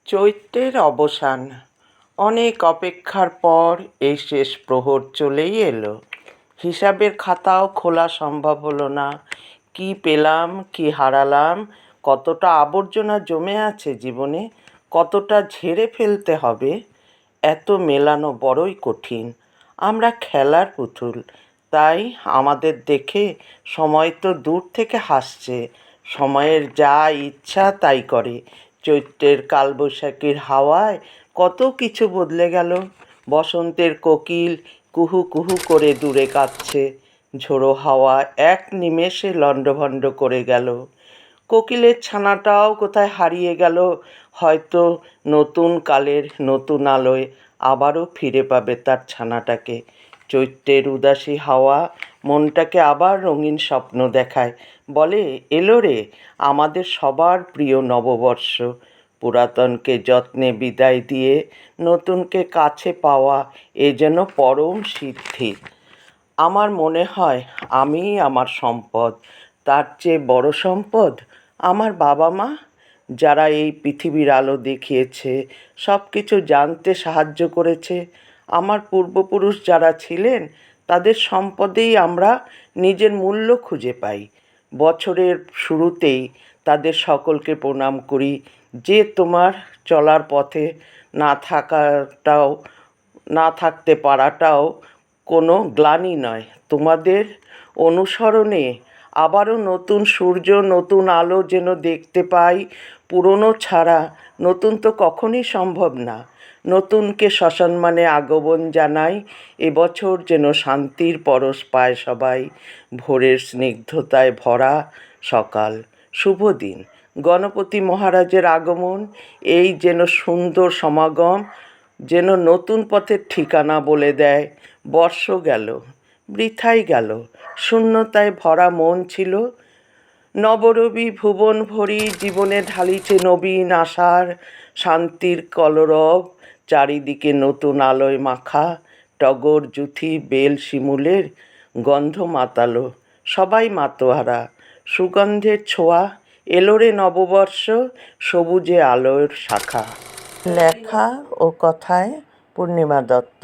চৈত্রের অবসান। অনেক অপেক্ষার পর এই শেষ প্রহর চলেই এলো। হিসাবের খাতাও খোলা সম্ভব হলো না। কি পেলাম, কি হারালাম, কতটা আবর্জনা জমে আছে জীবনে, কতটা ঝেড়ে ফেলতে হবে, এত মেলানো বড়ই কঠিন। আমরা খেলার পুতুল, তাই আমাদের দেখে সময় তো দূর থেকে হাসছে। সময়ের যা ইচ্ছা তাই করে। চৈত্রের কালবৈশাখীর হাওয়ায় কত কিছু বদলে গেল। বসন্তের কোকিল কুহু কুহু করে দূরে কাঁদছে। ঝোড়ো হাওয়া এক নিমেষে লণ্ডভণ্ড করে গেল। কোকিলের ছানাটাও কোথায় হারিয়ে গেল। হয়তো নতুন কালের নতুন আলোয় আবারও ফিরে পাবে তার ছানাটাকে। চৈত্রের উদাসী হাওয়া মনটাকে আবার রঙিন স্বপ্ন দেখায়। বলে, এলো রে আমাদের সবার প্রিয় নববর্ষ। পুরাতনকে যত্নে বিদায় দিয়ে নতুনকে কাছে পাওয়া এ যেন পরম সিদ্ধি। আমার মনে হয় আমিই আমার সম্পদ। তার চেয়ে বড় সম্পদ আমার বাবা মা, যারা এই পৃথিবীর আলো দেখিয়েছে, সব কিছু জানতে সাহায্য করেছে। আমার পূর্বপুরুষ যারা ছিলেন, তাদের সম্পদেই আমরা নিজের মূল্য খুঁজে পাই। বছরের শুরুতেই তাদের সকলকে প্রণাম করি। যে তোমার চলার পথে না থাকতে পারাটাও কোনো গ্লানি নয়। তোমাদের অনুসরণে আবারও নতুন সূর্য, নতুন আলো যেন দেখতে পাই। পুরনো ছাড়া নতুন তো কখনই সম্ভব না। নতুনকে সসম্মানে আগমন জানাই। এবছর যেন শান্তির পরশ পায় সবাই। ভোরের স্নিগ্ধতায় ভরা সকাল। শুভ দিন। গণপতি মহারাজের আগমন, এই যেন সুন্দর সমাগম, যেন নতুন পথের ঠিকানা বলে দেয়। বর্ষ গেল, বৃথাই গেল, শূন্যতায় ভরা মন ছিল। নবরবি ভুবন ভরি জীবনে ঢালিছে নবীন আশার শান্তির কলরব। চারিদিকে নতুন আলোয় মাখা টগর, জুথি, বেল, শিমুলের গন্ধ মাতালো। সবাই মাতোয়ারা। সুগন্ধের ছোঁয়া। এলো রে নববর্ষ, সবুজে আলোর শাখা। লেখা ও কথায় পূর্ণিমা দত্ত।